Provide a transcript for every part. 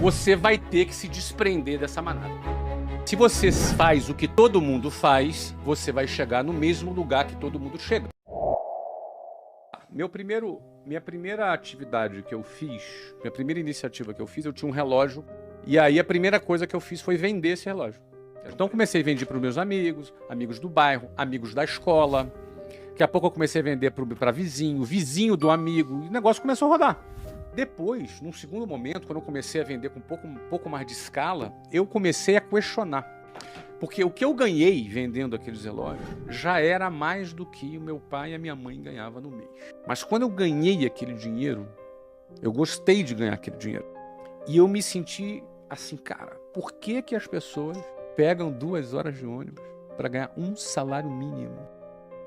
você vai ter que se desprender dessa manada. Se você faz o que todo mundo faz, você vai chegar no mesmo lugar que todo mundo chega. Minha primeira atividade que eu fiz, minha primeira iniciativa que eu fiz, eu tinha um relógio. E aí a primeira coisa que eu fiz foi vender esse relógio. Então comecei a vender para os meus amigos, amigos do bairro, amigos da escola. Daqui a pouco eu comecei a vender para vizinho do amigo. E o negócio começou a rodar. Depois, num segundo momento, quando eu comecei a vender com um pouco mais de escala, eu comecei a questionar. Porque o que eu ganhei vendendo aqueles relógios já era mais do que o meu pai e a minha mãe ganhavam no mês. Mas quando eu ganhei aquele dinheiro, eu gostei de ganhar aquele dinheiro. E eu me senti assim, cara, por que que as pessoas pegam 2 horas de ônibus para ganhar um salário mínimo?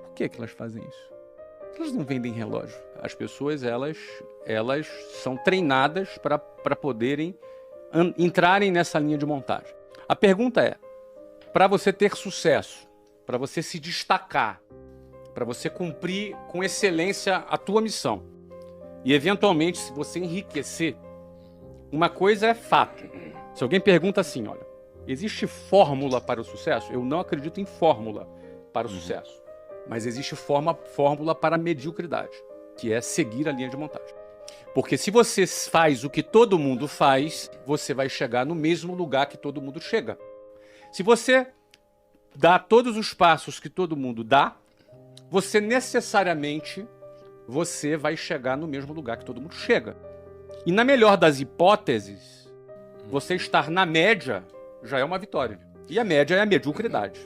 Por que que elas fazem isso? Elas não vendem relógio. As pessoas, elas são treinadas para poderem entrarem nessa linha de montagem. A pergunta é, para você ter sucesso, para você se destacar, para você cumprir com excelência a tua missão e, eventualmente, se você enriquecer, uma coisa é fato. Se alguém pergunta assim, olha, existe fórmula para o sucesso? Eu não acredito em fórmula para o sucesso, mas existe fórmula para a mediocridade, que é seguir a linha de montagem. Porque se você faz o que todo mundo faz, você vai chegar no mesmo lugar que todo mundo chega. Se você dá todos os passos que todo mundo dá, você necessariamente vai chegar no mesmo lugar que todo mundo chega. E na melhor das hipóteses, você estar na média já é uma vitória. E a média é a mediocridade.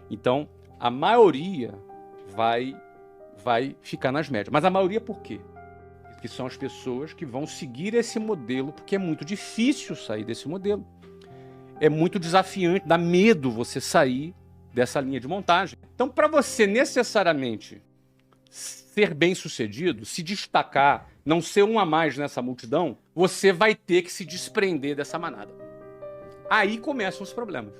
Então, a maioria vai ficar nas médias. Mas a maioria por quê? Porque são as pessoas que vão seguir esse modelo, porque é muito difícil sair desse modelo. É muito desafiante, dá medo você sair dessa linha de montagem. Então, para você necessariamente ser bem-sucedido, se destacar, não ser um a mais nessa multidão, você vai ter que se desprender dessa manada. Aí começam os problemas.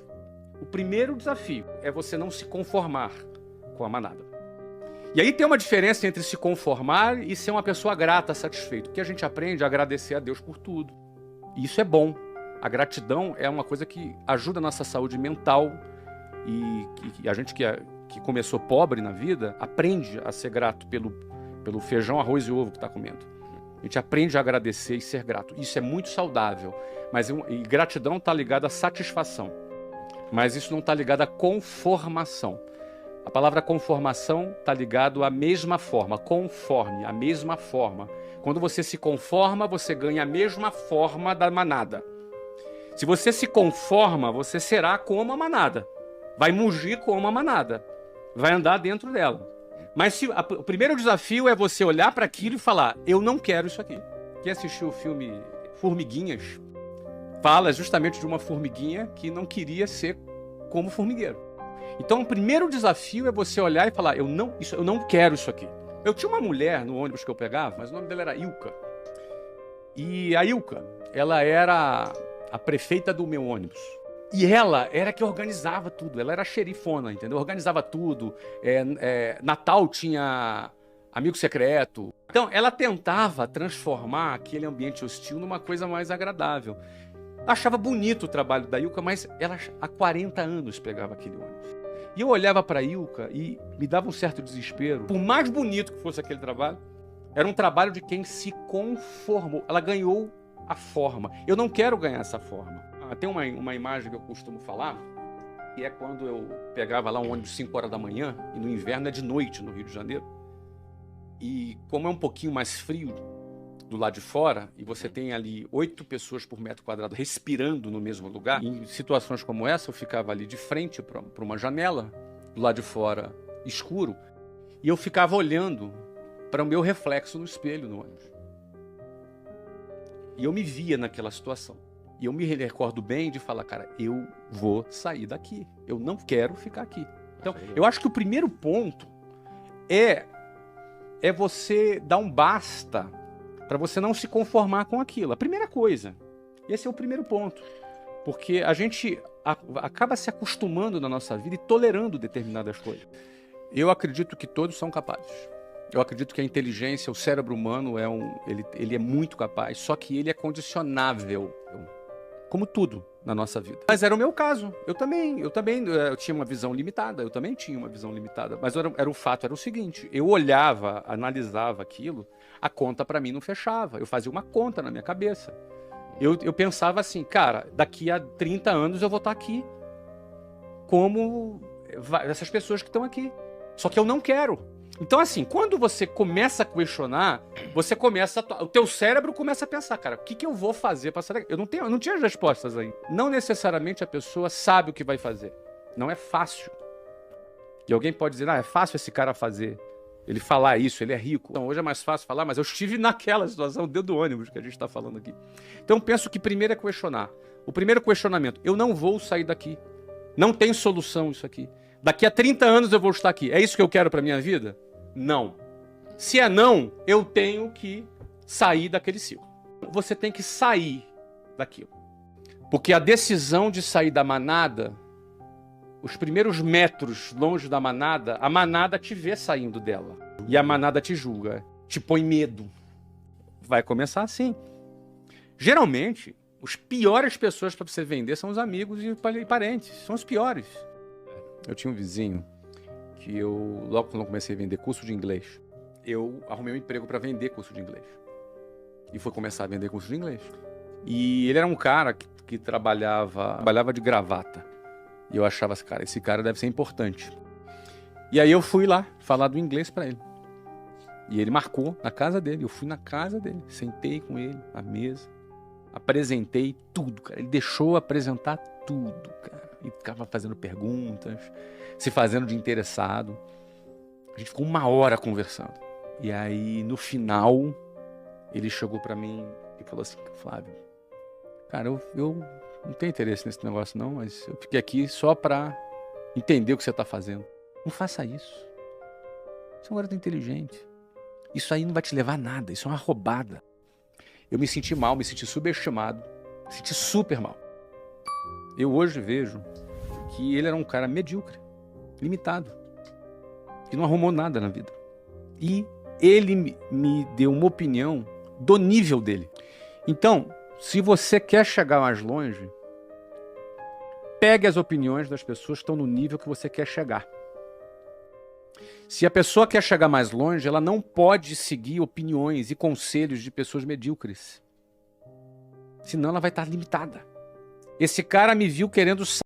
O primeiro desafio é você não se conformar com a manada. E aí tem uma diferença entre se conformar e ser uma pessoa grata, satisfeita. Porque a gente aprende a agradecer a Deus por tudo. E isso é bom. A gratidão é uma coisa que ajuda a nossa saúde mental e a gente que começou pobre na vida aprende a ser grato pelo feijão, arroz e ovo que está comendo. A gente aprende a agradecer e ser grato. Isso é muito saudável. E gratidão está ligada à satisfação. Mas isso não está ligado à conformação. A palavra conformação está ligado à mesma forma, conforme, a mesma forma. Quando você se conforma, você ganha a mesma forma da manada. Se você se conforma, você será como a manada. Vai mugir como a manada. Vai andar dentro dela. Mas o primeiro desafio é você olhar para aquilo e falar, eu não quero isso aqui. Quem assistiu o filme Formiguinhas fala justamente de uma formiguinha que não queria ser como formigueiro. Então o primeiro desafio é você olhar e falar, eu não quero isso aqui. Eu tinha uma mulher no ônibus que eu pegava, mas o nome dela era Ilka. E a Ilka, ela era a prefeita do meu ônibus. E ela era que organizava tudo, ela era a xerifona, entendeu? Organizava tudo, Natal tinha amigo secreto. Então, ela tentava transformar aquele ambiente hostil numa coisa mais agradável. Achava bonito o trabalho da Ilka, mas ela há 40 anos pegava aquele ônibus. E eu olhava para a Ilka e me dava um certo desespero. Por mais bonito que fosse aquele trabalho, era um trabalho de quem se conformou. Ela ganhou a forma. Eu não quero ganhar essa forma. Tem uma imagem que eu costumo falar, que é quando eu pegava lá um ônibus 5 horas da manhã, e no inverno é de noite no Rio de Janeiro. E como é um pouquinho mais frio do lado de fora, e você tem ali 8 pessoas por metro quadrado respirando no mesmo lugar, em situações como essa, eu ficava ali de frente para uma janela, do lado de fora escuro, e eu ficava olhando para o meu reflexo no espelho no ônibus. E eu me via naquela situação. E eu me recordo bem de falar, cara, eu vou sair daqui. Eu não quero ficar aqui. Então, eu acho que o primeiro ponto é você dar um basta para você não se conformar com aquilo. A primeira coisa. Esse é o primeiro ponto. Porque a gente acaba se acostumando na nossa vida e tolerando determinadas coisas. Eu acredito que todos são capazes. Eu acredito que a inteligência, o cérebro humano, ele é muito capaz, só que ele é condicionável, como tudo na nossa vida. Mas era o meu caso. Eu tinha uma visão limitada, eu também tinha uma visão limitada. Mas o fato era o seguinte, eu olhava, analisava aquilo, a conta para mim não fechava. Eu fazia uma conta na minha cabeça. Eu pensava assim, cara, daqui a 30 anos eu vou estar aqui como essas pessoas que estão aqui. Só que eu não quero. Então, assim, quando você começa a questionar, o teu cérebro começa a pensar, cara, o que eu vou fazer para sair daqui? Eu não tinha as respostas ainda. Não necessariamente a pessoa sabe o que vai fazer. Não é fácil. E alguém pode dizer, é fácil esse cara fazer. Ele falar isso, ele é rico. Então, hoje é mais fácil falar, mas eu estive naquela situação dentro do ônibus que a gente está falando aqui. Então, penso que primeiro é questionar. O primeiro questionamento, eu não vou sair daqui. Não tem solução isso aqui. Daqui a 30 anos eu vou estar aqui. É isso que eu quero para minha vida? Não. Se é não, eu tenho que sair daquele ciclo. Você tem que sair daquilo. Porque a decisão de sair da manada, os primeiros metros longe da manada, a manada te vê saindo dela. E a manada te julga, te põe medo. Vai começar assim. Geralmente, as piores pessoas para você vender são os amigos e parentes. São os piores. Eu tinha um vizinho que logo quando eu comecei a vender curso de inglês, eu arrumei um emprego para vender curso de inglês. E fui começar a vender curso de inglês. E ele era um cara que trabalhava de gravata. E eu achava assim, cara, esse cara deve ser importante. E aí eu fui lá falar do inglês para ele. E ele marcou na casa dele. Eu fui na casa dele, sentei com ele à mesa, apresentei tudo, cara. Ele deixou apresentar tudo, cara. E ficava fazendo perguntas, se fazendo de interessado. A gente ficou 1 hora conversando. E aí, no final, ele chegou pra mim e falou assim, Flávio, cara, eu não tenho interesse nesse negócio não, mas eu fiquei aqui só pra entender o que você tá fazendo. Não faça isso. Você é um garoto inteligente. Isso aí não vai te levar a nada, isso é uma roubada. Eu me senti mal, me senti subestimado, me senti super mal. Eu hoje vejo que ele era um cara medíocre, limitado, que não arrumou nada na vida. E ele me deu uma opinião do nível dele. Então, se você quer chegar mais longe, pegue as opiniões das pessoas que estão no nível que você quer chegar. Se a pessoa quer chegar mais longe, ela não pode seguir opiniões e conselhos de pessoas medíocres. Senão ela vai estar limitada. Esse cara me viu querendo